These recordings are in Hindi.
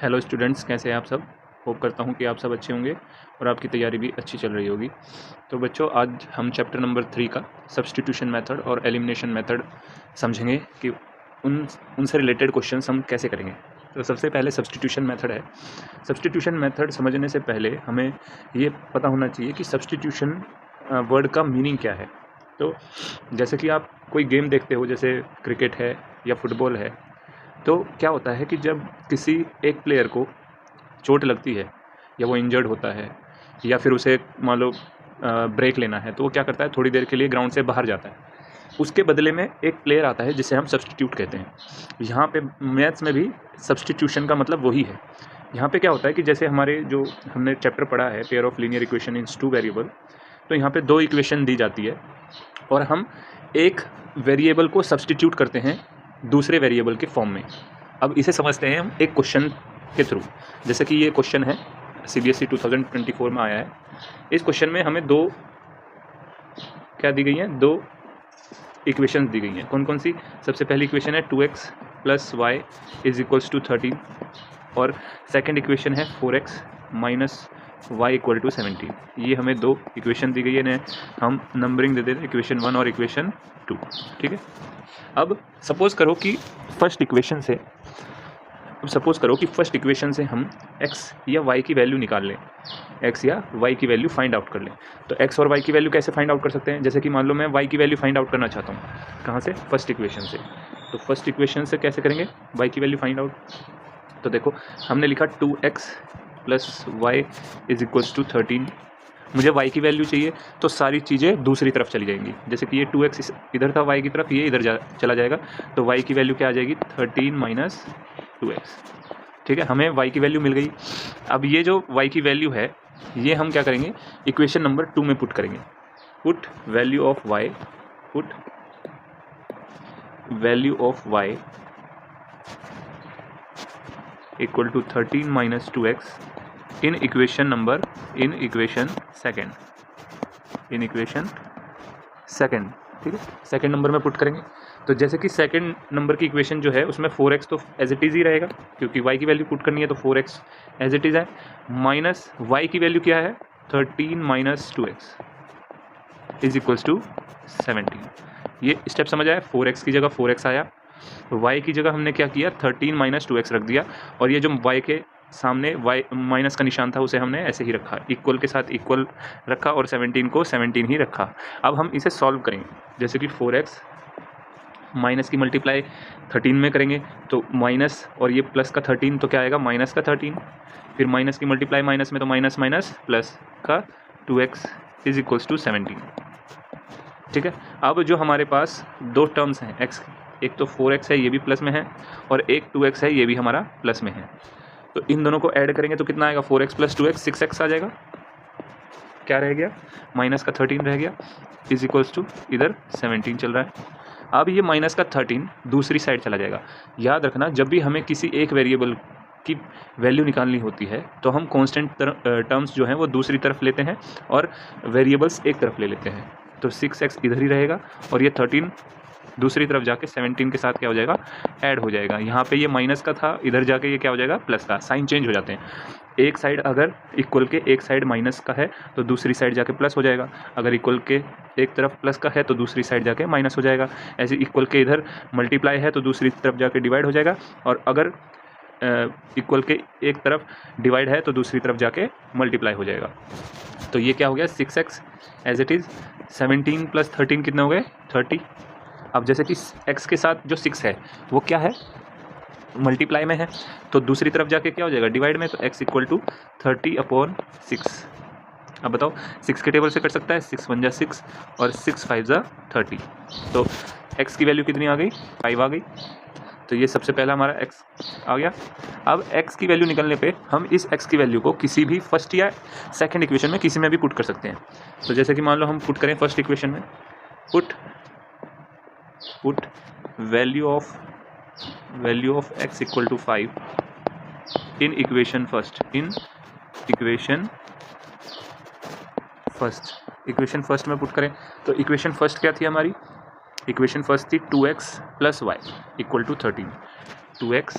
हेलो स्टूडेंट्स, कैसे हैं आप सब। होप करता हूं कि आप सब अच्छे होंगे और आपकी तैयारी भी अच्छी चल रही होगी। तो बच्चों, आज हम चैप्टर नंबर 3 का सब्स्टिट्यूशन मेथड और एलिमिनेशन मेथड समझेंगे कि उनसे रिलेटेड क्वेश्चंस हम कैसे करेंगे। तो सबसे पहले सब्स्टिट्यूशन मेथड है। सब्स्टिट्यूशन मेथड समझने से पहले हमें ये पता होना चाहिए कि सब्स्टिट्यूशन वर्ड का मीनिंग क्या है। तो जैसे कि आप कोई गेम देखते हो, जैसे क्रिकेट है या फुटबॉल है, तो क्या होता है कि जब किसी एक प्लेयर को चोट लगती है या वो इंजर्ड होता है या फिर उसे मान लो ब्रेक लेना है, तो वो क्या करता है, थोड़ी देर के लिए ग्राउंड से बाहर जाता है। उसके बदले में एक प्लेयर आता है जिसे हम सब्स्टिट्यूट कहते हैं। यहाँ पे मैथ्स में भी सब्स्टिट्यूशन का मतलब वही है। यहाँ पे क्या होता है कि जैसे हमारे जो हमने चैप्टर पढ़ा है pair of linear equation in 2 variable, तो यहाँ पे 2 इक्वेशन दी जाती है और हम एक वेरिएबल को सब्स्टिट्यूट करते हैं दूसरे वेरिएबल के फॉर्म में। अब इसे समझते हैं हम एक क्वेश्चन के थ्रू। जैसे कि ये क्वेश्चन है CBSE 2024 में आया है। इस क्वेश्चन में हमें दो इक्वेशंस दी गई हैं। कौन कौन सी? सबसे पहली इक्वेशन है 2x + y = 13 और सेकंड इक्वेशन है 4x - y = 17। ये हमें दो इक्वेशन दी गई है, हम नंबरिंग दे देते हैं इक्वेशन 1 और इक्वेशन 2। ठीक है। अब सपोज करो कि फर्स्ट इक्वेशन से हम x या y की वैल्यू निकाल लें, x या y की वैल्यू फाइंड आउट कर लें। तो x और y की वैल्यू कैसे फाइंड आउट कर सकते हैं? जैसे कि मान लो मैं y की वैल्यू फाइंड आउट करना चाहता हूँ, कहाँ से? फर्स्ट इक्वेशन से। तो फर्स्ट इक्वेशन से कैसे करेंगे y की वैल्यू फाइंड आउट? तो देखो, हमने लिखा 2x + y = 13। मुझे y की वैल्यू चाहिए, तो सारी चीज़ें दूसरी तरफ चली जाएंगी। जैसे कि ये 2x इधर था y की तरफ, ये इधर चला जाएगा, तो y की वैल्यू क्या आ जाएगी? 13 - 2x। ठीक है, हमें y की वैल्यू मिल गई। अब ये जो y की वैल्यू है, ये हम क्या करेंगे, इक्वेशन नंबर 2 में पुट करेंगे। Put value of y = 13 - 2x in equation second. ठीक है, सेकंड नंबर में पुट करेंगे। तो जैसे कि सेकंड नंबर की इक्वेशन जो है उसमें 4x तो एज इट इज़ ही रहेगा, क्योंकि y की वैल्यू पुट करनी है, तो 4x एज इट इज़ है, माइनस y की वैल्यू क्या है? 13 - 2x = 17। ये स्टेप समझ आया? 4x की जगह 4x आया, y की जगह हमने क्या किया? 13 - 2x रख दिया, और ये जो y के सामने y माइनस का निशान था उसे हमने ऐसे ही रखा, इक्वल के साथ इक्वल रखा और 17 को 17 ही रखा। अब हम इसे सॉल्व करेंगे। जैसे कि 4x माइनस की मल्टीप्लाई 13 में करेंगे, तो माइनस और ये प्लस का 13, तो क्या आएगा? माइनस का 13। फिर माइनस की मल्टीप्लाई माइनस में, तो माइनस प्लस का 2x = 17। ठीक है। अब जो हमारे पास दो टर्म्स हैं x की, एक तो 4x है, ये भी प्लस में है, और एक 2x है, ये भी हमारा प्लस में है। तो इन दोनों को ऐड करेंगे तो कितना आएगा? 4x + 2x 6x आ जाएगा। क्या रह गया? माइनस का 13 रह गया, = इधर 17 चल रहा है। अब ये माइनस का 13 दूसरी साइड चला जाएगा। याद रखना, जब भी हमें किसी एक वेरिएबल की वैल्यू निकालनी होती है तो हम कांस्टेंट टर्म्स जो हैं वो दूसरी तरफ लेते हैं और वेरिएबल्स एक तरफ ले लेते हैं। तो 6x इधर ही रहेगा और ये 13 दूसरी तरफ जाके 17 के साथ क्या हो जाएगा? ऐड हो जाएगा। यहाँ पे ये माइनस का था, इधर जाके ये क्या हो जाएगा? प्लस का। साइन चेंज हो जाते हैं। एक साइड अगर इक्वल के एक साइड माइनस का है तो दूसरी साइड जाके प्लस हो जाएगा, अगर इक्वल के एक तरफ प्लस का है तो दूसरी साइड जाके माइनस हो जाएगा। ऐसे इक्वल के इधर मल्टीप्लाई है तो दूसरी तरफ जाके डिवाइड हो जाएगा, और अगर इक्वल के एक तरफ डिवाइड है तो दूसरी तरफ जाके मल्टीप्लाई हो जाएगा। तो ये क्या हो गया? 6x एज इट इज़, 17 + 13 कितने हो गए? 30। अब जैसे कि x के साथ जो 6 है वो क्या है? मल्टीप्लाई में है, तो दूसरी तरफ जाके क्या हो जाएगा? डिवाइड में। तो x = 30/6। अब बताओ, 6 के टेबल से कट सकता है, 6 × 1 = 6 और 6 × 5 = 30। तो x की वैल्यू कितनी आ गई? 5 आ गई। तो ये सबसे पहला हमारा x आ गया। अब x की वैल्यू निकलने पे हम इस x की वैल्यू को किसी भी फर्स्ट या सेकंड इक्वेशन में किसी में भी पुट कर सकते हैं। तो जैसे कि मान लो हम पुट करें फर्स्ट इक्वेशन में, put value of x = 5 in equation first में पुट करें। तो इक्वेशन फर्स्ट क्या थी हमारी? इक्वेशन फर्स्ट थी 2x + y = 13। 2x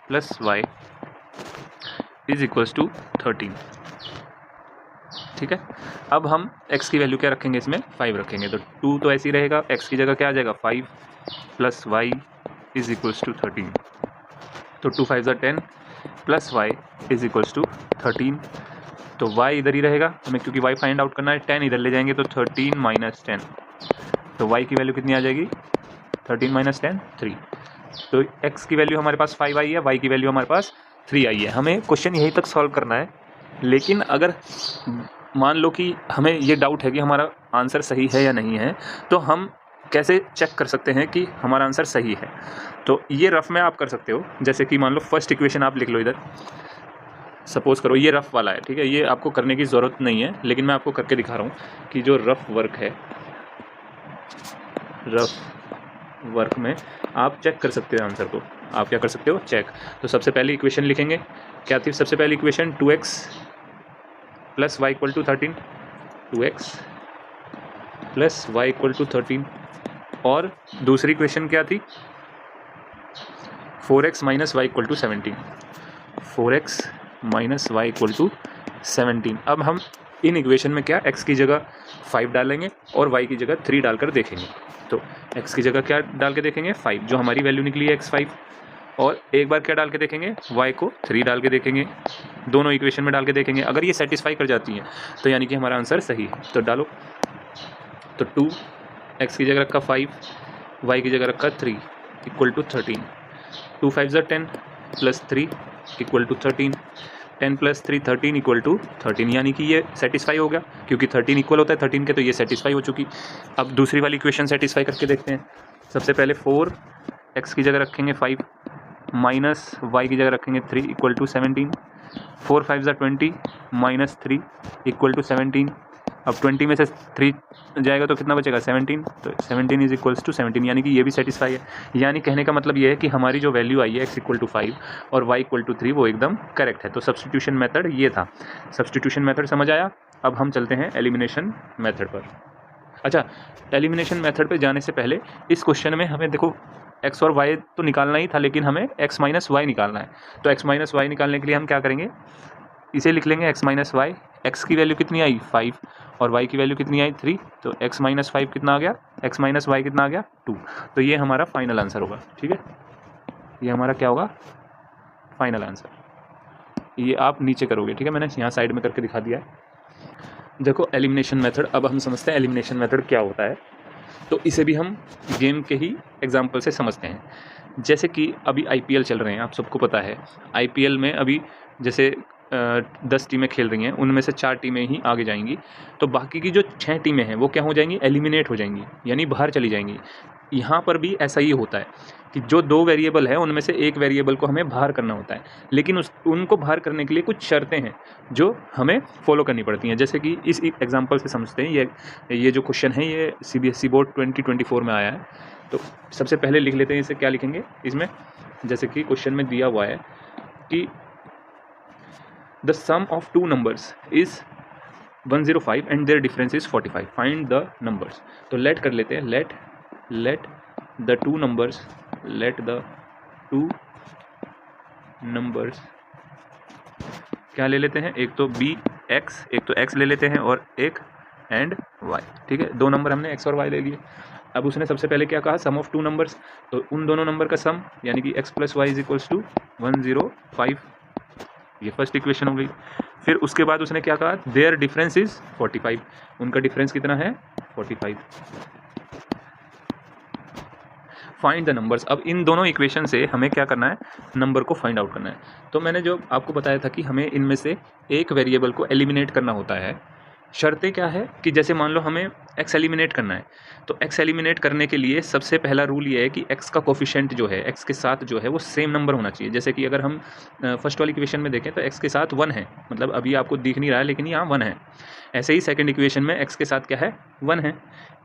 + y is equals to 13। ठीक है, अब हम x की वैल्यू क्या रखेंगे, इसमें 5 रखेंगे, तो 2 तो ऐसे ही रहेगा, x की जगह क्या आ जाएगा 5 plus y is equals to 13। तो 2 5 ज़ा 10 plus y is equals to 13। तो y इधर ही रहेगा हमें, क्योंकि y फाइंड आउट करना है, 10 इधर ले जाएंगे तो 13 माइनस 10, तो y की वैल्यू कितनी आ जाएगी 13 माइनस 10 3। तो x की वैल्यू हमारे पास 5 आई है, y की वैल्यू हमारे पास 3 आई है। हमें क्वेश्चन यहीं तक सॉल्व करना है, लेकिन अगर मान लो कि हमें ये डाउट है कि हमारा आंसर सही है या नहीं है, तो हम कैसे चेक कर सकते हैं कि हमारा आंसर सही है। तो ये रफ में आप कर सकते हो, जैसे कि मान लो फर्स्ट इक्वेशन आप लिख लो इधर, सपोज करो ये रफ वाला है, ठीक है, ये आपको करने की ज़रूरत नहीं है, लेकिन मैं आपको करके दिखा रहा हूँ कि जो रफ वर्क है, रफ वर्क में आप चेक कर सकते हो आंसर को, आप क्या कर सकते हो चेक। तो सबसे पहले इक्वेशन लिखेंगे, क्या थी सबसे पहली equation 2x plus y equal to 13, 2x plus y equal to 13, और दूसरी इक्वेशन क्या थी 4x minus y equal to 17, 4x minus y equal to 17। अब हम इन इक्वेशन में क्या x की जगह 5 डालेंगे और y की जगह 3 डालकर देखेंगे। तो x की जगह क्या डाल के देखेंगे 5, जो हमारी वैल्यू निकली है x5, और एक बार क्या डाल के देखेंगे y को 3 डाल के देखेंगे, दोनों इक्वेशन में डाल के देखेंगे। अगर ये सेटिस्फाई कर जाती हैं तो यानी कि हमारा आंसर सही है। तो डालो, तो 2 x की जगह रखा 5, y की जगह रखा 3 इक्वल टू 13, 2 5 ज़ा 10 plus 3 equal to 13, 10 plus 3 13 equal to 13, यानी कि ये सेटिस्फाई हो गया, क्योंकि 13 इक्वल होता है 13 के, तो ये सेटिस्फाई हो चुकी। अब दूसरी वाली इक्वेशन सेटिस्फाई करके देखते हैं। सबसे पहले 4 x की जगह रखेंगे 5 माइनस y की जगह रखेंगे 3 इक्वल टू 17, 4 5 ज़ा 20 माइनस 3 इक्वल टू 17। अब 20 में से 3 जाएगा तो कितना बचेगा 17, तो 17 इज इक्वल्स टू 17, यानी कि ये भी सेटिस्फाई है। यानी कहने का मतलब ये है कि हमारी जो वैल्यू आई है x इक्वल टू 5 और y इक्वल टू 3 वो एकदम करेक्ट है। तो सब्स्टिट्यूशन मेथड ये था। सब्स्टिट्यूशन मेथड समझ आया। अब हम चलते हैं एलिमिनेशन मेथड पर। अच्छा, एलिमिनेशन मेथड पर जाने से पहले इस क्वेश्चन में हमें देखो x और y तो निकालना ही था, लेकिन हमें x माइनस वाई निकालना है। तो x माइनस वाई निकालने के लिए हम क्या करेंगे, इसे लिख लेंगे x माइनस वाई। x की वैल्यू कितनी आई 5 और y की वैल्यू कितनी आई 3, तो x माइनस 5 कितना आ गया, x माइनस वाई कितना आ गया 2। तो ये हमारा फाइनल आंसर होगा। ठीक है, ये हमारा क्या होगा फाइनल आंसर। ये आप नीचे करोगे, ठीक है, मैंने यहाँ साइड में करके दिखा दिया है। देखो एलिमिनेशन मेथड, अब हम समझते हैं एलिमिनेशन मेथड क्या होता है। तो इसे भी हम गेम के ही एग्जाम्पल से समझते हैं। जैसे कि अभी IPL चल रहे हैं, आप सबको पता है। IPL में अभी जैसे 10 टीमें खेल रही हैं, उनमें से 4 टीमें ही आगे जाएंगी, तो बाकी की जो 6 टीमें हैं वो क्या हो जाएंगी, एलिमिनेट हो जाएंगी, यानी बाहर चली जाएंगी। यहाँ पर भी ऐसा ही होता है कि जो 2 वेरिएबल है उनमें से एक वेरिएबल को हमें बाहर करना होता है, लेकिन उनको बाहर करने के लिए कुछ शर्तें हैं जो हमें फॉलो करनी पड़ती हैं। जैसे कि इस एग्जांपल से समझते हैं। ये जो क्वेश्चन है ये CBSE बोर्ड 2024 में आया है। तो सबसे पहले लिख लेते हैं इसे, क्या लिखेंगे इसमें, जैसे कि क्वेश्चन में दिया हुआ है कि the sum of 2 numbers is 105 and their difference is 45, find the numbers. तो लेट कर लेते हैं, let the 2 numbers, let the 2 numbers क्या ले लेते हैं, एक तो bx, एक तो x ले लेते हैं और एक एंड y। ठीक है, 2 नंबर हमने x और y ले लिए। अब उसने सबसे पहले क्या कहा, सम ऑफ 2 नंबर्स, तो उन दोनों नंबर का सम यानी कि x plus Y is equals to 105, ये फर्स्ट इक्वेशन हो गई। फिर उसके बाद उसने क्या कहा, देयर डिफरेंस इज 45, उनका डिफरेंस कितना है 45। फाइंड द नंबर्स, अब इन दोनों इक्वेशन से हमें क्या करना है, नंबर को फाइंड आउट करना है। तो मैंने जो आपको बताया था कि हमें इनमें से एक वेरिएबल को एलिमिनेट करना होता है। शर्तें क्या है कि जैसे मान लो हमें x एलिमिनेट करना है, तो x एलिमिनेट करने के लिए सबसे पहला रूल ये है कि x का कोफिशिएंट जो है, x के साथ जो है वो सेम नंबर होना चाहिए। जैसे कि अगर हम फर्स्ट वाली इक्वेशन में देखें तो x के साथ 1 है, मतलब अभी आपको दिख नहीं रहा है लेकिन यहाँ 1 है। ऐसे ही सेकंड इक्वेशन में x के साथ क्या है 1 है।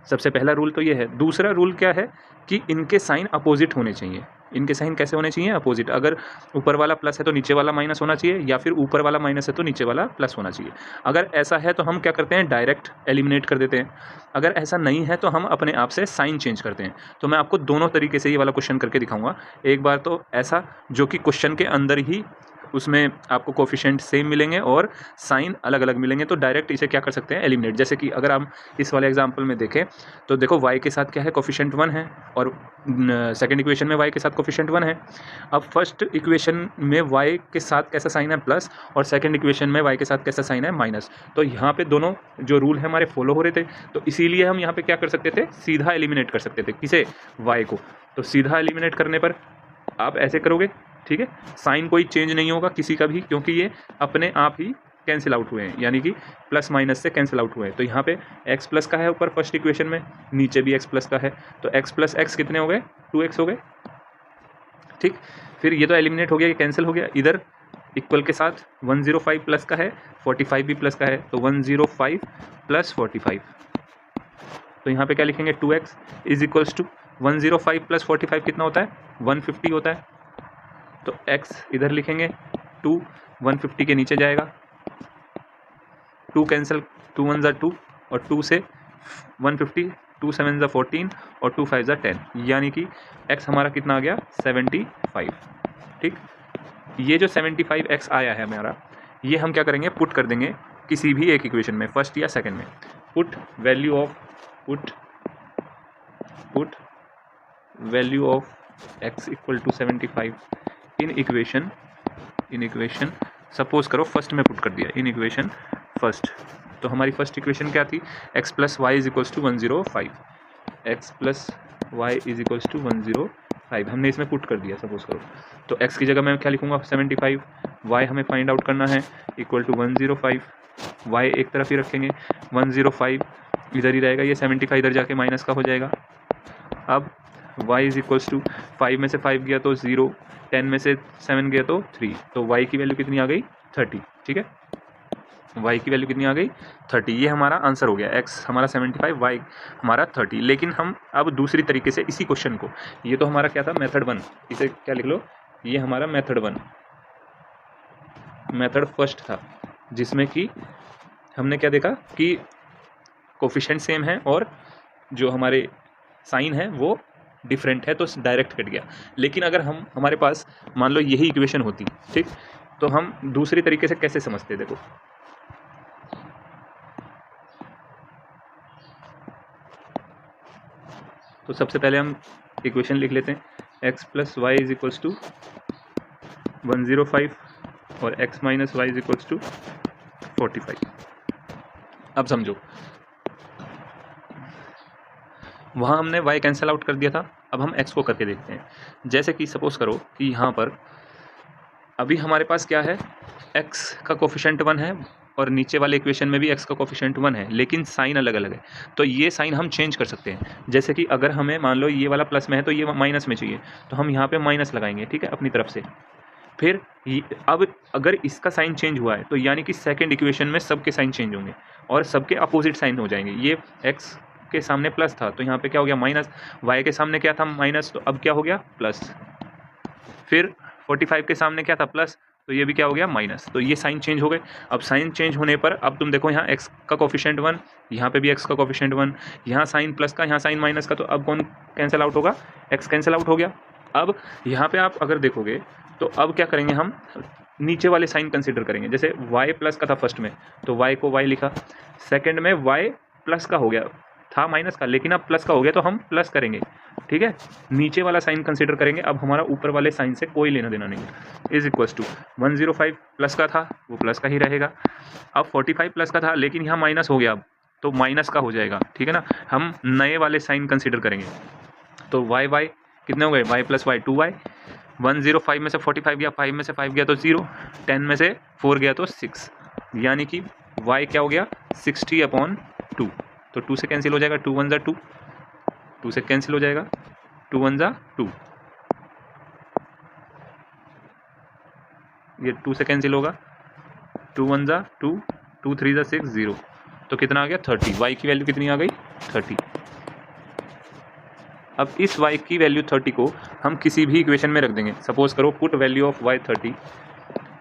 सबसे पहला रूल तो ये है। दूसरा रूल क्या है कि इनके साइन अपोजिट होने चाहिए। इनके साइन कैसे होने चाहिए, अपोजिट। अगर ऊपर वाला प्लस है तो नीचे वाला माइनस होना चाहिए, या फिर ऊपर वाला माइनस है तो नीचे वाला प्लस होना चाहिए। अगर ऐसा है तो हम क्या करते हैं, डायरेक्ट एलिमिनेट कर देते हैं। अगर ऐसा नहीं है तो हम अपने आप से साइन चेंज करते हैं। तो मैं आपको दोनों तरीके से ये वाला क्वेश्चन करके दिखाऊंगा। एक बार तो ऐसा जो कि क्वेश्चन के अंदर ही उसमें आपको कोफिशिएंट सेम मिलेंगे और साइन अलग अलग मिलेंगे, तो डायरेक्ट इसे क्या कर सकते हैं, एलिमिनेट। जैसे कि अगर हम इस वाले एग्जांपल में देखें तो देखो y के साथ क्या है, कोफिशिएंट 1 है, और सेकंड इक्वेशन में y के साथ कोफिशिएंट 1 है। अब फर्स्ट इक्वेशन में y के साथ कैसा साइन है, प्लस, और सेकंड इक्वेशन में y के साथ कैसा साइन है, माइनस। तो यहाँ पे दोनों जो रूल है हमारे फॉलो हो रहे थे, तो इसीलिए हम यहाँ पे क्या कर सकते थे, सीधा एलिमिनेट कर सकते थे। किसे, y को। तो सीधा एलिमिनेट करने पर आप ऐसे करोगे, ठीक है, साइन कोई चेंज नहीं होगा किसी का भी, क्योंकि ये अपने आप ही कैंसिल आउट हुए हैं, यानी कि प्लस माइनस से कैंसिल आउट हुए हैं। तो यहाँ पे x प्लस का है ऊपर फर्स्ट इक्वेशन में, नीचे भी x प्लस का है, तो x प्लस एक्स कितने हो गए, 2x हो गए, ठीक। फिर ये तो एलिमिनेट हो गया, ये कैंसिल हो गया। इधर इक्वल के साथ 105 प्लस का है, 45 भी प्लस का है, तो 105 प्लस 45, तो यहाँ पे क्या लिखेंगे, 2x is equals to 105 plus 45 कितना होता है, 150 होता है। तो x इधर लिखेंगे, 2 150 के नीचे जाएगा, 2 कैंसिल, 2 1 ज़ा 2 और 2 से 150, 2 7 ज़ा 14 और 2 5 ज़ा 10, यानी कि x हमारा कितना आ गया, 75, ठीक। ये जो 75x आया है हमारा, ये हम क्या करेंगे, पुट कर देंगे किसी भी एक इक्वेशन में, फर्स्ट या सेकंड में। Put value of x equal to 75 in equation suppose करो फर्स्ट में पुट कर दिया, इन इक्वेशन फर्स्ट। तो हमारी फर्स्ट इक्वेशन क्या थी, x plus Y is equals to 105, x plus Y is equals to 105 हमने इसमें पुट कर दिया सपोज करो। तो x की जगह मैं क्या लिखूंगा, 75, y हमें फाइंड आउट करना है, इक्वल टू 105, y एक तरफ ही रखेंगे, 105 इधर ही रहेगा, ये 75 इधर जाके माइनस का हो जाएगा। अब y इज इक्वल्स टू 5 में से 5 गया तो 0, 10 में से 7 गया तो 3, तो y की वैल्यू कितनी आ गई, 30, ठीक है, y की वैल्यू कितनी आ गई, 30। ये हमारा आंसर हो गया, x हमारा 75, y हमारा 30। लेकिन हम अब दूसरी तरीके से इसी क्वेश्चन को, ये तो हमारा क्या था, मेथड 1, इसे क्या लिख लो, ये हमारा मेथड 1, मेथड फर्स्ट था, जिसमें कि हमने क्या देखा कि कोफिशिएंट सेम है और जो हमारे साइन है वो डिफरेंट है, तो डायरेक्ट कट गया। लेकिन अगर हमारे पास मान लो यही इक्वेशन होती, ठीक, तो हम दूसरी तरीके से कैसे समझते, देखो तो सबसे पहले हम इक्वेशन लिख लेते हैं, x plus Y is equals to 105 और x minus y is equals to 45। अब समझो, वहाँ हमने y कैंसिल आउट कर दिया था, अब हम x को करके देखते हैं। जैसे कि सपोज करो कि यहाँ पर अभी हमारे पास क्या है, x का कोफिशिएंट 1 है और नीचे वाले इक्वेशन में भी x का कोफिशिएंट 1 है, लेकिन साइन अलग अलग है। तो ये साइन हम चेंज कर सकते हैं। जैसे कि अगर हमें मान लो ये वाला प्लस में है तो ये माइनस में चाहिए, तो हम यहाँ पे माइनस लगाएंगे, ठीक है, अपनी तरफ से। फिर अब अगर इसका साइन चेंज हुआ है तो यानी कि सेकंड इक्वेशन में सबके साइन चेंज होंगे और सबके अपोजिट साइन हो जाएंगे। ये x के सामने प्लस था तो यहाँ पे क्या हो गया, माइनस, y के सामने क्या था, माइनस, तो अब क्या हो गया, प्लस। फिर 45 के सामने क्या था, प्लस, तो ये भी क्या हो गया, माइनस। तो ये साइन चेंज हो गए। अब साइन चेंज होने पर अब तुम देखो, यहाँ x का कोफिशिएंट 1, यहाँ पे भी x का कोफिशिएंट 1, यहाँ साइन प्लस का, यहाँ साइन माइनस का, तो अब कौन कैंसिल आउट होगा, x कैंसिल आउट हो गया। अब यहाँ पे आप अगर देखोगे तो अब क्या करेंगे, हम नीचे वाले साइन कंसीडर करेंगे। जैसे y प्लस का था फर्स्ट में, तो y को y लिखा, सेकंड में y प्लस का हो गया, था माइनस का, लेकिन अब प्लस का हो गया तो हम प्लस करेंगे, ठीक है, नीचे वाला साइन कंसीडर करेंगे। अब हमारा ऊपर वाले साइन से कोई लेना देना नहीं है। इज इक्वल्स टू 105 प्लस का था वो प्लस का ही रहेगा। अब 45 प्लस का था लेकिन यहाँ माइनस हो गया, अब तो माइनस का हो जाएगा, ठीक है ना। हम नए वाले साइन कंसीडर करेंगे, तो y कितने हो गए, y प्लस वाई 2y, 105 में से 45 गया, 5 में से 5 गया तो 0, 10 में से 4 गया तो 6, यानी कि y क्या हो गया, 60/2। तो 2 से कैंसिल हो जाएगा, 2 1 ज़ा 2, 2 से कैंसिल हो जाएगा, 2 1 ज़ा 2, ये 2 से कैंसिल होगा, 2 1 ज़ा 2, 2 3 ज़ा 6, 0, तो कितना आ गया, 30। y की वैल्यू कितनी आ गई, 30। अब इस y की वैल्यू 30 को हम किसी भी इक्वेशन में रख देंगे। सपोज करो put value of y 30,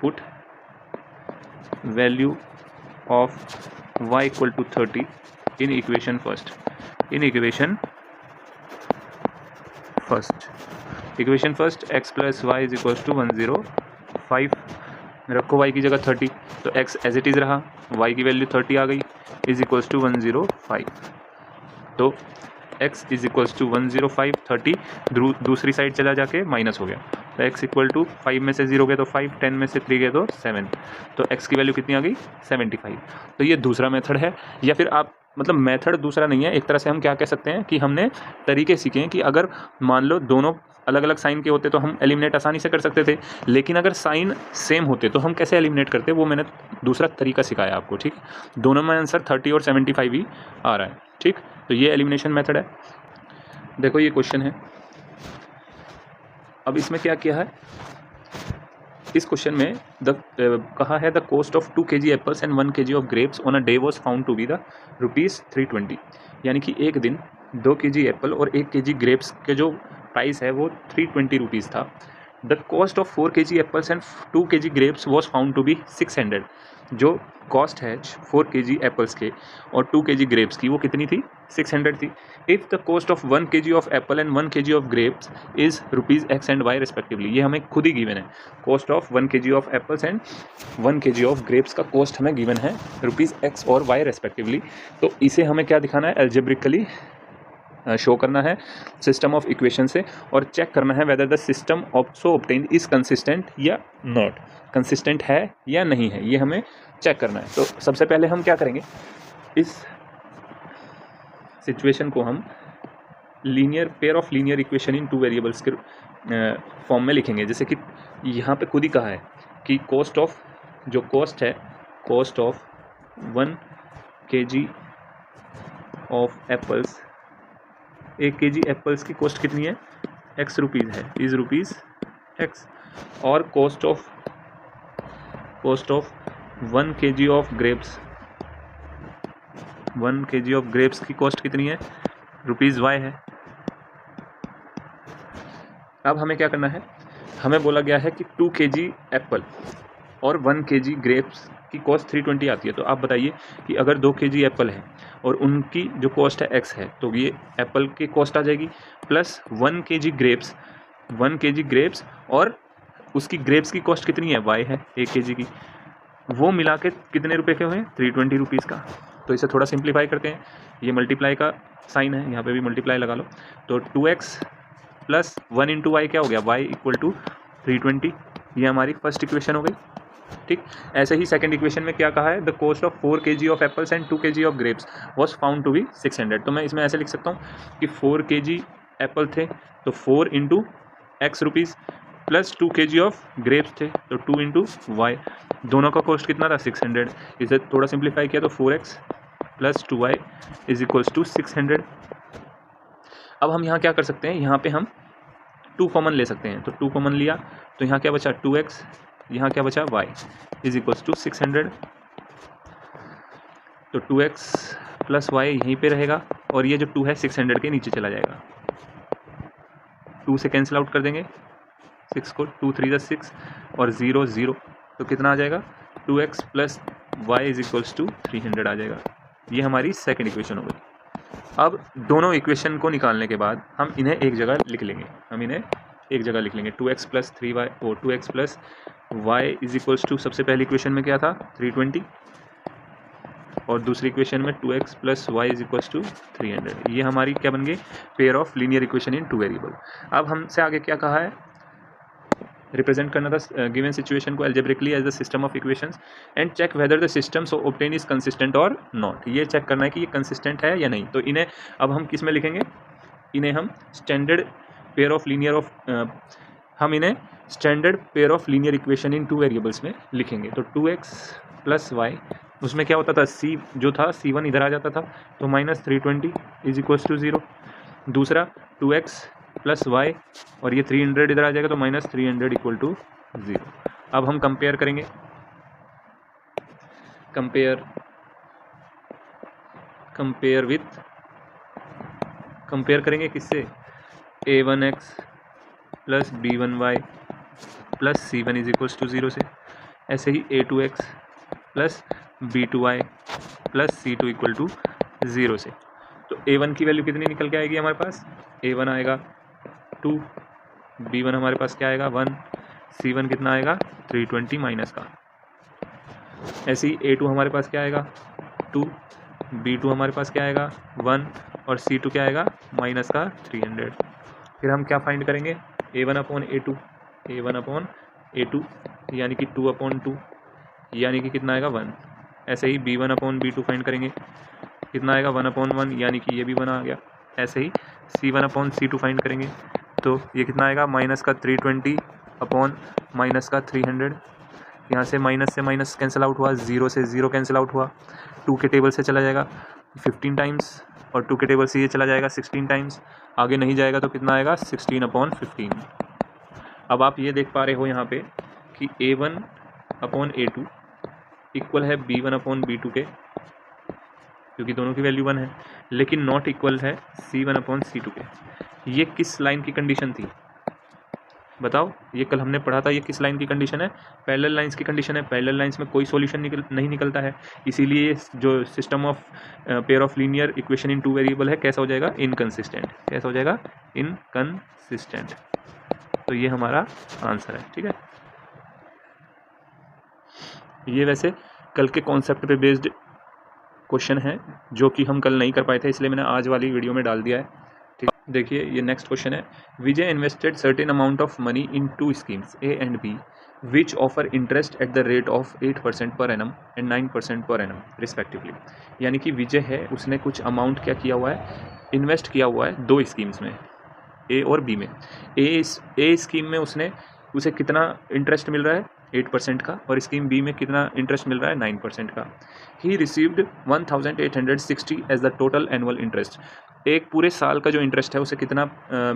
put value of y equal to 30 in equation first, in equation first x plus Y is equal to 105 रखो y की जगह 30, तो x एज इट इज़ रहा, y की वैल्यू 30 आ गई, इज इक्वल्स टू 105। तो x इज इक्वल्स टू 105, 30 दूसरी साइड चला जाके माइनस हो गया, तो x इक्वल टू 5 में से 0 गया तो 5, 10 में से 3 गया तो 7, तो x की वैल्यू कितनी आ गई 75। तो ये दूसरा मेथड है, या फिर आप मतलब मेथड दूसरा नहीं है, एक तरह से हम क्या कह सकते हैं कि हमने तरीके सीखे हैं कि अगर मान लो दोनों अलग अलग साइन के होते तो हम एलिमिनेट आसानी से कर सकते थे, लेकिन अगर साइन सेम होते तो हम कैसे एलिमिनेट करते, वो मैंने दूसरा तरीका सिखाया आपको। ठीक, दोनों में आंसर 30 और 75 ही आ रहा है। ठीक, तो ये एलिमिनेशन मेथड है। देखो ये क्वेश्चन है, अब इसमें क्या किया है, इस क्वेश्चन में कहा है the cost of 2 kg apples and 1 kg of grapes on a day was found to be the ₹320, यानी कि एक दिन 2 kg एप्पल और 1 kg ग्रेप्स के जो प्राइस है वो ₹320 था। The cost of 4 kg apples and 2 kg grapes was found to be 600, जो कॉस्ट है 4 kg एप्पल्स के और 2 kg ग्रेप्स की वो कितनी थी, 600 थी। If the cost of 1 kg of Apple and 1 kg of grapes is ₹X and Y respectively, ये हमें खुद ही गिवन है, cost of 1 kg of apples and 1 kg of grapes का कॉस्ट हमें गिवन है ₹X और Y रेस्पेक्टिवली। तो इसे हमें क्या दिखाना है, एल्जेब्रिकली शो करना है सिस्टम ऑफ इक्वेशन से और चेक करना है weather the system also obtained is consistent या नॉट, कंसिस्टेंट है या नहीं है, ये हमें चेक करना है। तो सबसे पहले हम क्या करेंगे, इस सिचुएशन को हम linear pair of linear equation in 2 variables के फॉर्म में लिखेंगे। जैसे कि यहाँ पे खुद ही कहा है कि कॉस्ट ऑफ, जो कॉस्ट है, cost of 1 kg of apples, 1 kg apples की कॉस्ट कितनी है, X रुपीज़ है, इज़ ₹X, और cost of 1 kg of grapes, 1 kg of grapes की कॉस्ट कितनी है, ₹Y है। अब हमें क्या करना है, हमें बोला गया है कि 2 kg एप्पल और 1 kg ग्रेप्स की कॉस्ट 320 आती है। तो आप बताइए कि अगर 2 kg एप्पल है और उनकी जो कॉस्ट है X है, तो ये एप्पल की कॉस्ट आ जाएगी, plus 1 kg grapes, 1 kg grapes और उसकी ग्रेप्स की कॉस्ट कितनी है, Y है 1 kg की, वो मिला के कितने रुपए के हुए, ₹320 का। तो इसे थोड़ा सिंप्लीफाई करते हैं, ये मल्टीप्लाई का साइन है, यहाँ पे भी मल्टीप्लाई लगा लो, तो 2x प्लस 1 इंटू वाई क्या हो गया, y इक्वल टू 320, ये हमारी फर्स्ट इक्वेशन हो गई। ठीक, ऐसे ही सेकंड इक्वेशन में क्या कहा है, the cost of 4 kg of apples and 2 kg of grapes was found to be 600। तो मैं इसमें ऐसे लिख सकता हूँ कि 4 kg एप्पल थे तो 4 into X rupees, plus 2 kg of grapes थे तो 2 इंटू वाई, दोनों का कॉस्ट कितना था 600। इसे थोड़ा सिंप्लीफाई किया तो 4x plus 2y is equals to 600। अब हम यहाँ क्या कर सकते हैं, यहाँ पे हम 2 कॉमन ले सकते हैं, तो 2 कॉमन लिया तो यहाँ क्या बचा 2x, यहाँ क्या बचा y इज इक्वल्स टू 600। तो 2x प्लस y यहीं पे रहेगा और ये जो 2 है 600 के नीचे चला जाएगा, 2 से कैंसिल आउट कर देंगे 6 को, 2 3 6 और 0 0, तो कितना आ जाएगा 2x plus y is equals to 300 आ जाएगा। ये हमारी सेकंड इक्वेशन हो गई। अब दोनों इक्वेशन को निकालने के बाद हम इन्हें एक जगह लिख लेंगे, 2x प्लस 3y और 2x plus y is equals to, सबसे पहली इक्वेशन में क्या था 320 और दूसरी इक्वेशन में 2x plus Y is equals to 300। ये हमारी क्या बन गई, pair of linear equation in 2 variable. अब हमसे आगे क्या कहा है, रिप्रेजेंट करना था गिवन सिचुएशन को algebraically as the system of equations and check whether the system so obtained is consistent और नॉट। ये चेक करना है कि ये कंसिस्टेंट है या नहीं। तो इन्हें अब हम किस में लिखेंगे, इन्हें हम standard pair of linear equation in 2 variables में लिखेंगे। तो 2x प्लस वाई, उसमें क्या होता था, c जो था c1 इधर आ जाता था तो माइनस 320 इज इक्वल्स टू 0। दूसरा 2x प्लस वाई और ये 300 इधर आ जाएगा तो माइनस 300 इक्वल टू 0। अब हम कंपेयर करेंगे, कंपेयर करेंगे किससे, a1x plus b1y plus c1 is equals to 0 से। ऐसे ही a2x plus b2y plus c2 equal to 0 से। तो a1 की वैल्यू कितनी निकल के आएगी हमारे पास, a1 आएगा 2, b1 हमारे पास क्या आएगा 1, C1 कितना आएगा 320 माइनस का। ऐसे ही A2 हमारे पास क्या आएगा 2, B2 हमारे पास क्या आएगा 1 और C2 क्या आएगा माइनस का 300। फिर हम क्या फाइंड करेंगे A1 upon A2, A1 upon A2 यानी कि 2 अपॉन 2 यानी कि कितना आएगा 1। ऐसे ही B1 अपॉन B2 फाइंड करेंगे, कितना आएगा 1 अपॉन 1 यानी कि ये भी 1 आ गया। ऐसे ही C1 अपॉन C2 फाइंड करेंगे तो ये कितना आएगा माइनस का 320 अपॉन माइनस का 300। यहाँ से माइनस कैंसिल आउट हुआ, 0 से 0 कैंसिल आउट हुआ, 2 के टेबल से चला जाएगा 15 टाइम्स और 2 के टेबल से ये चला जाएगा 16 टाइम्स, आगे नहीं जाएगा तो कितना आएगा 16 अपॉन 15। अब आप ये देख पा रहे हो यहाँ पे कि A1 अपॉन A2 इक्वल है B1 अपॉन B2 के, क्योंकि दोनों की वैल्यू 1 है, लेकिन नॉट इक्वल है C1 अपॉन C2 के। ये किस लाइन की कंडीशन थी बताओ, ये कल हमने पढ़ा था, ये किस लाइन की कंडीशन है, पैरेलल लाइंस की कंडीशन है। पैरेलल लाइंस में कोई सॉल्यूशन नहीं निकलता है, इसीलिए जो system of pair of linear equation in 2 variable है कैसा हो जाएगा इनकंसिस्टेंट, कैसा हो जाएगा इनकंसिस्टेंट। तो ये हमारा आंसर है। ठीक है, ये वैसे कल के कॉन्सेप्ट पे बेस्ड क्वेश्चन है जो कि हम कल नहीं कर पाए थे, इसलिए मैंने आज वाली वीडियो में डाल दिया है। ठीक, देखिए ये नेक्स्ट क्वेश्चन है, Vijay invested certain amount of money in 2 schemes A and B which offer interest at the rate of 8% per annum and 9% per annum respectively. यानी कि विजय है, उसने कुछ अमाउंट क्या किया हुआ है, इन्वेस्ट किया हुआ है 2 स्कीम्स में, A और B में। ए स्कीम में उसे कितना इंटरेस्ट मिल रहा है 8% का, और स्कीम B में कितना इंटरेस्ट मिल रहा है 9% का। He received 1860 as the total annual interest. एक पूरे साल का जो इंटरेस्ट है उसे कितना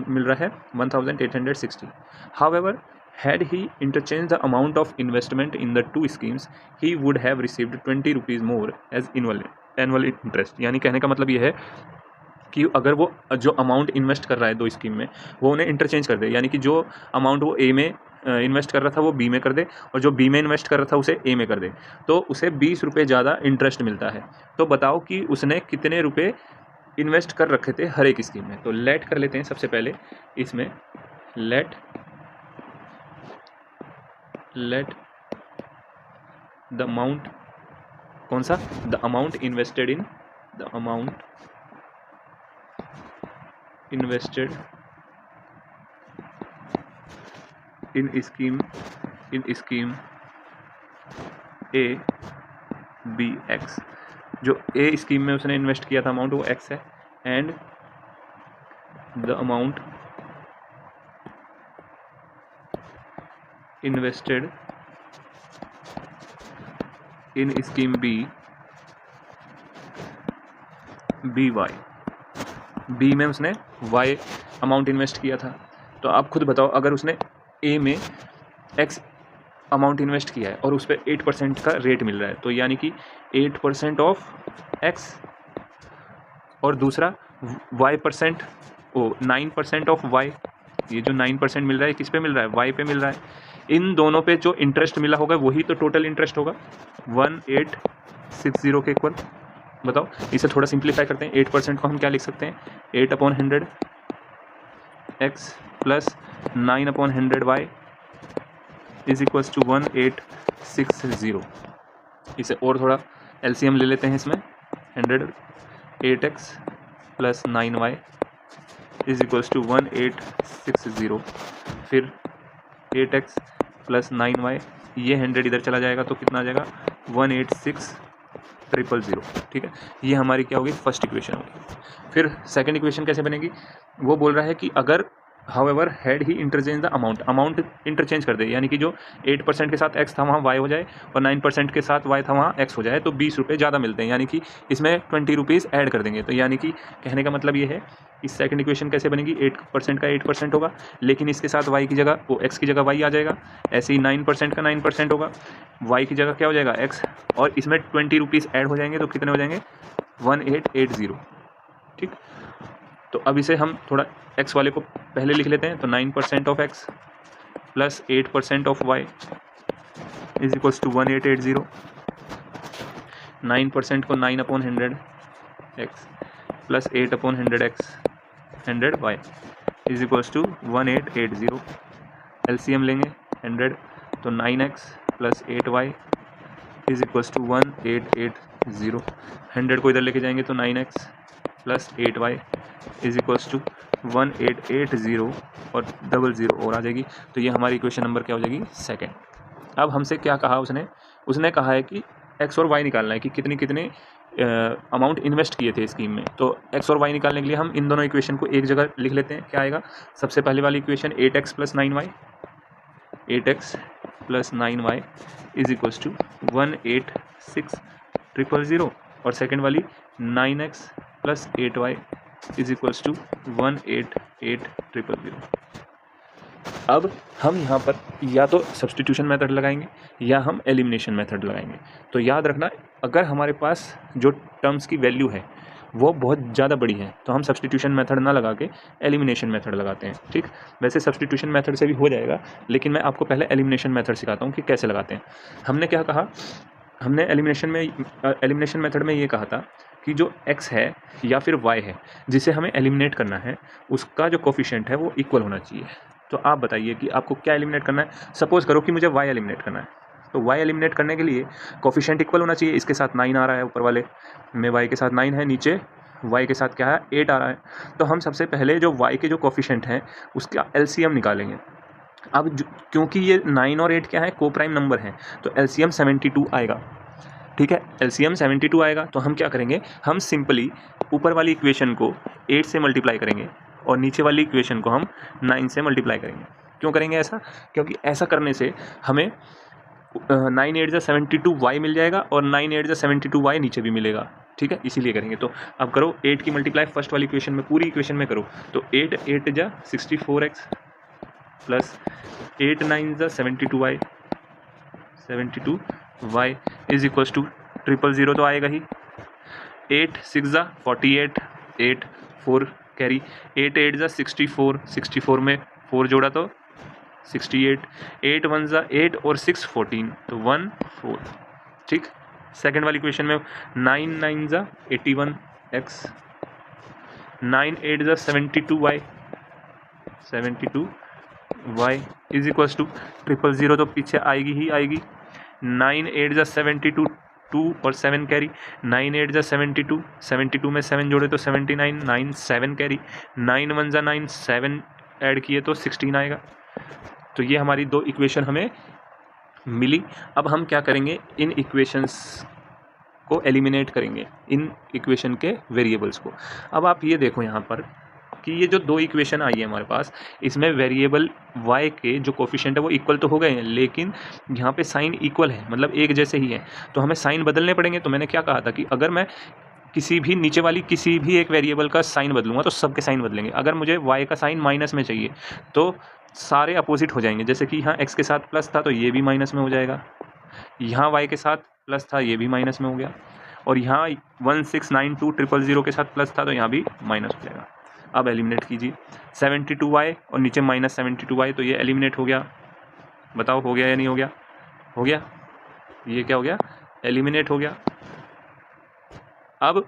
मिल रहा है 1860। However had he interchanged the amount of investment in the 2 schemes he would have received 20 rupees more as annual interest। यानी कहने का मतलब ये है कि अगर वो जो अमाउंट इन्वेस्ट कर रहा है 2 स्कीम में वो उन्हें इंटरचेंज कर दे, यानी कि जो अमाउंट वो A में इन्वेस्ट कर रहा था वो B में कर दे, और जो B में इन्वेस्ट कर रहा था उसे A में कर दे, तो उसे 20 रुपये ज़्यादा इंटरेस्ट मिलता है। तो बताओ कि उसने कितने रुपए इन्वेस्ट कर रखे थे हर एक स्कीम में। तो लेट कर लेते हैं सबसे पहले इसमें, लेट द अमाउंट, कौन सा, the amount invested in, the amount invested in scheme A B X। जो A स्कीम में उसने इन्वेस्ट किया था अमाउंट वो X है, and the amount invested in scheme B Y। B में उसने Y अमाउंट इन्वेस्ट किया था। तो आप खुद बताओ, अगर उसने A में X अमाउंट इन्वेस्ट किया है और उस पर 8% का रेट मिल रहा है, तो यानी कि 8% ऑफ X, और दूसरा 9% ऑफ Y। ये जो 9% मिल रहा है किस पे मिल रहा है, Y पे मिल रहा है। इन दोनों पे जो इंटरेस्ट मिला होगा वही तो टोटल इंटरेस्ट होगा 1860 के इक्वल। बताओ, इसे थोड़ा सिंप्लीफाई करते हैं। 8% को हम क्या लिख सकते हैं, 8/100 X plus 9/100 Y is equals to 1860। इसे और थोड़ा LCM ले लेते हैं इसमें, 100 8X plus 9Y is equals to 1860। फिर 8X प्लस 9Y, ये 100 इधर चला जाएगा तो कितना आ जाएगा 186,000। ठीक है, ये हमारी क्या होगी, फर्स्ट इक्वेशन होगी। फिर सेकंड इक्वेशन कैसे बनेगी, वो बोल रहा है कि अगर however had he interchange the amount interchange कर दे, यानी कि जो 8% के साथ X था वहाँ Y हो जाए और 9% के साथ Y था वहाँ X हो जाए, तो 20 रुपये ज़्यादा मिलते हैं, यानी कि इसमें 20 रुपीज़ ऐड कर देंगे। तो यानी कि कहने का मतलब ये है, इस सेकंड इक्वेशन कैसे बनेगी, 8% का 8% होगा, लेकिन इसके साथ Y की जगह वो X की जगह Y आ जाएगा। ऐसे ही 9% का 9% होगा, Y की जगह क्या हो जाएगा X, और इसमें 20 रुपीज़ ऐड हो जाएंगे तो कितने हो जाएंगे 1880। ठीक, तो अब इसे हम थोड़ा X वाले को पहले लिख लेते हैं। तो 9% of X plus 8% of Y is equals to 1880। 9% को 9/100 X plus 8/100 X 100 Y is equals to 1880। LCM लेंगे 100, तो 9x plus 8y is equals to 1880। 100 को इधर लेके जाएंगे तो 9x plus 8y is equals to 1880 और 00 और आ जाएगी। तो ये हमारी इक्वेशन नंबर क्या हो जाएगी, सेकेंड। अब हमसे क्या कहा उसने कहा है कि x और y निकालना है कि कितने अमाउंट इन्वेस्ट किए थे स्कीम में। तो x और y निकालने के लिए हम इन दोनों इक्वेशन को एक जगह लिख लेते हैं। क्या आएगा, सबसे पहले वाली equation 8x plus 9y, 8x plus 9y is equals to 186000 और सेकेंड वाली 9x plus 8y is equals to 188000। अब हम यहाँ पर या तो सब्स्टिट्यूशन मेथड लगाएंगे या हम एलिमिनेशन मेथड लगाएंगे। तो याद रखना, अगर हमारे पास जो टर्म्स की वैल्यू है वो बहुत ज़्यादा बड़ी है तो हम सब्स्टिट्यूशन मेथड ना लगा के एलिमिनेशन मेथड लगाते हैं। ठीक, वैसे सब्स्टिट्यूशन मेथड से भी हो जाएगा, लेकिन मैं आपको पहले एलिमिनेशन मेथड सिखाता हूँ कि कैसे लगाते हैं। हमने क्या कहा, हमने एलिमिनेशन मेथड में ये कहा था कि जो x है या फिर y है जिसे हमें एलिमिनेट करना है, उसका जो कोफिशिएंट है वो इक्वल होना चाहिए। तो आप बताइए कि आपको क्या एलिमिनेट करना है। सपोज करो कि मुझे y एलिमिनेट करना है, तो y एलिमिनेट करने के लिए कोफिशिएंट इक्वल होना चाहिए। इसके साथ 9 आ रहा है, ऊपर वाले में y के साथ 9 है, नीचे y के साथ क्या है 8 आ रहा है। तो हम सबसे पहले जो y के जो कोफिशिएंट हैं उसका LCM निकालेंगे। अब क्योंकि ये 9 और 8 क्या है, को प्राइम नंबर है, तो LCM 72 आएगा। ठीक है, LCM 72 आएगा। तो हम क्या करेंगे, हम सिंपली ऊपर वाली इक्वेशन को 8 से मल्टीप्लाई करेंगे और नीचे वाली इक्वेशन को हम 9 से मल्टीप्लाई करेंगे। क्यों करेंगे ऐसा, क्योंकि ऐसा करने से हमें 9 8 72 y मिल जाएगा और 9 8 72 y नीचे भी मिलेगा। ठीक है, इसीलिए करेंगे। तो अब करो 8 की मल्टीप्लाई फर्स्ट वाली इक्वेशन में, पूरी इक्वेशन में करो। तो 8 8 64x plus 8 9 72y is equals to 000 तो आएगा ही। 8 6 48, 8 4 कैरी, 8 8 64, 64 में 4 जोड़ा तो 68, 8 1 8 और 6 14 तो 1 4। ठीक, सेकेंड वाली इक्वेशन में 9 9 81x, 9 8 72y is equals to 000 तो पीछे आएगी ही आएगी। 9 8 72 2 और 7 कैरी, 9 8 72, 72 में 7 जोड़े तो 79, 9 7 कैरी, 9 1 9 7 ऐड किए तो 16 आएगा। तो ये हमारी दो इक्वेशन हमें मिली। अब हम क्या करेंगे, इन इक्वेशंस को एलिमिनेट करेंगे, इन इक्वेशन के वेरिएबल्स को। अब आप ये देखो यहाँ पर कि ये जो दो इक्वेशन आई है हमारे पास, इसमें वेरिएबल y के जो कोफिशिएंट है वो इक्वल तो हो गए हैं, लेकिन यहाँ पे साइन इक्वल है, मतलब एक जैसे ही है, तो हमें साइन बदलने पड़ेंगे। तो मैंने क्या कहा था कि अगर मैं किसी भी नीचे वाली किसी भी एक वेरिएबल का साइन बदलूंगा तो सबके साइन बदलेंगे। अगर मुझे y का साइन माइनस में चाहिए तो सारे अपोजिट हो जाएंगे। जैसे कि यहाँ x के साथ प्लस था तो ये भी माइनस में हो जाएगा, यहाँ y के साथ प्लस था ये भी माइनस में हो गया, और यहाँ 1692000 के साथ प्लस था तो यहाँ भी माइनस हो जाएगा। अब एलिमिनेट कीजिए 72y और नीचे माइनस 72y, तो ये एलिमिनेट हो गया। बताओ हो गया या नहीं हो गया, हो गया, ये क्या हो गया, एलिमिनेट हो गया। अब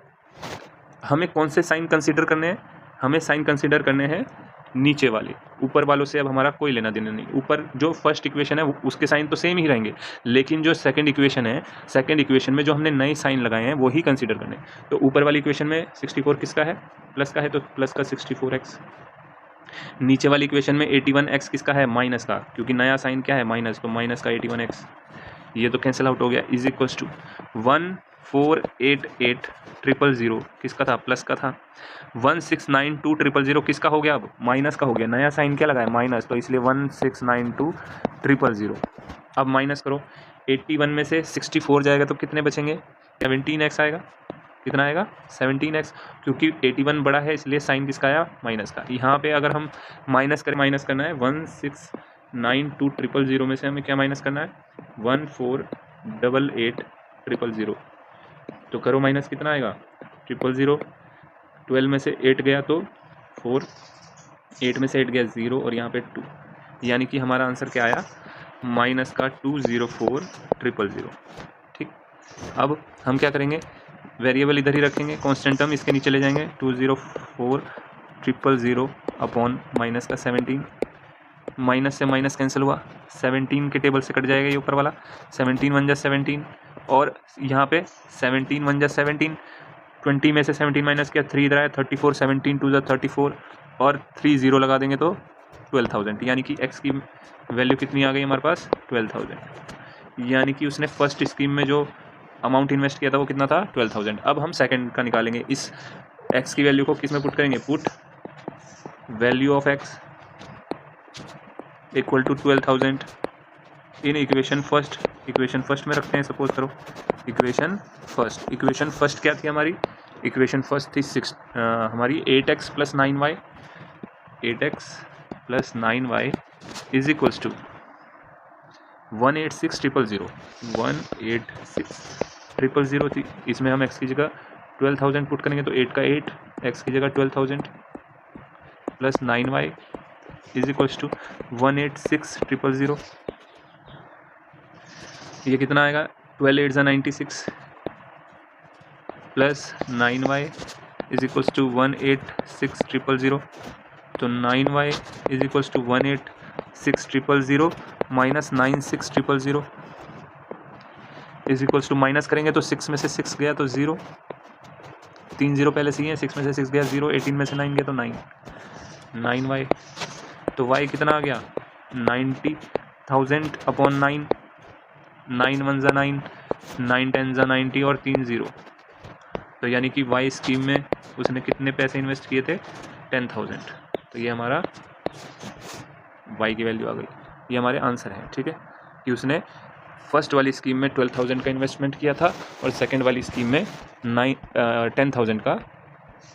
हमें कौन से साइन कंसीडर करने हैं, हमें साइन कंसीडर करने हैं नीचे वाले, ऊपर वालों से अब हमारा कोई लेना देना नहीं। ऊपर जो फर्स्ट इक्वेशन है उसके साइन तो सेम ही रहेंगे, लेकिन जो सेकंड इक्वेशन है, सेकंड इक्वेशन में जो हमने नए साइन लगाए हैं वो ही कंसीडर करने। तो ऊपर वाली इक्वेशन में 64 किसका है, प्लस का है, तो प्लस का 64x। नीचे वाली इक्वेशन में 81x किसका है, माइनस का, क्योंकि नया साइन क्या है माइनस, तो माइनस का 81x, ये तो कैंसिल आउट हो गया। इज इक्वल्स टू 1488000 किसका था, प्लस का था। 1692000 किसका हो गया, अब माइनस का हो गया। नया साइन क्या लगा है, माइनस, तो इसलिए 1692000। अब माइनस करो, 81 में से 64 जाएगा तो कितने बचेंगे, 17x आएगा। कितना आएगा, 17x, क्योंकि 81 बड़ा है इसलिए साइन किसका आया, माइनस का। यहाँ पे अगर हम माइनस करें, माइनस करना है 1692000 में से हमें क्या माइनस करना है, 1488000। तो करो माइनस, कितना आएगा 000। 12 में से 8 गया तो 4, 8 में से 8 गया 0 और यहाँ पे 2, यानी कि हमारा आंसर क्या आया, माइनस का 204000। ठीक, अब हम क्या करेंगे, वेरिएबल इधर ही रखेंगे, कांस्टेंट टर्म इसके नीचे ले जाएंगे, 204000 अपॉन माइनस का 17, माइनस से माइनस कैंसिल हुआ, 17 के टेबल से कट जाएगा ये ऊपर वाला, 17 1 जा 17, और यहाँ पे 17 1 जा 17, 20 में से 17 माइनस किया 3 इधर आया 34, 17 2 जा 34 और 3 0 लगा देंगे तो 12,000, यानी कि x की वैल्यू कितनी आ गई हमारे पास 12,000। यानी कि उसने फर्स्ट स्कीम में जो अमाउंट इन्वेस्ट किया था वो कितना था 12,000। अब हम सेकंड का निकालेंगे। इस x की वैल्यू को किस में पुट करेंगे, put value of x equal to 12,000 in equation first. Equation first में रखते हैं, सपोज करो इक्वेशन फर्स्ट क्या थी हमारी, इक्वेशन फर्स्ट थी हमारी 8x plus 9y, 8x plus 9y is equals to 186,000 186,000 थी। इसमें हम x की जगह 12,000 पुट करेंगे तो 8 का 8, x की जगह 12,000 plus 9y is equals to 186,000। ये कितना आएगा, 12 8 जा 96 plus 9y is equals to 186,000। तो 9y is equals to 186,000 minus 96,000 is equals to, minus करेंगे तो 6 में से 6 गया तो 0, 3 0 पहले से ही है, 6 में से 6 गया 0, 18 में से 9 गया तो 9y। तो y कितना आ गया 90,000 अपॉन 9, 9 1 जा 9, 9 10 जा 90 और 3 0। तो यानी कि y स्कीम में उसने कितने पैसे इन्वेस्ट किए थे 10,000। तो ये हमारा y की वैल्यू आ गई, ये हमारे आंसर है। ठीक है, कि उसने फर्स्ट वाली स्कीम में 12,000 का इन्वेस्टमेंट किया था और सेकंड वाली स्कीम में 10,000 का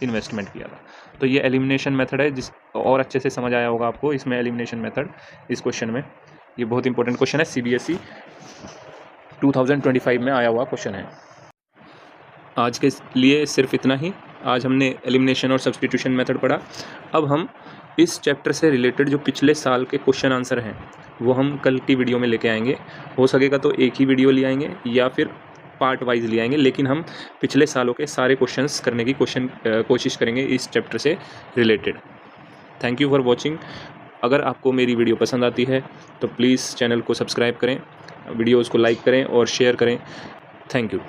इन्वेस्टमेंट किया था। तो ये एलिमिनेशन मेथड है, जिस और अच्छे से समझ आया होगा आपको इसमें एलिमिनेशन मेथड इस क्वेश्चन में। ये बहुत इंपॉर्टेंट क्वेश्चन है, CBSE 2025 में आया हुआ क्वेश्चन है। आज के लिए सिर्फ इतना ही। आज हमने एलिमिनेशन और सब्स्टिट्यूशन मेथड पढ़ा। अब हम इस चैप्टर से रिलेटेड जो पिछले साल के क्वेश्चन आंसर हैं वो हम कल की वीडियो में लेके आएंगे। हो सकेगा तो एक ही वीडियो ले आएंगे या फिर पार्ट वाइज ले आएंगे, लेकिन हम पिछले सालों के सारे क्वेश्चंस करने की कोशिश करेंगे इस चैप्टर से related. Thank you for watching. अगर आपको मेरी वीडियो पसंद आती है तो प्लीज़ चैनल को सब्सक्राइब करें, वीडियोज़ को लाइक करें और शेयर करें। Thank you.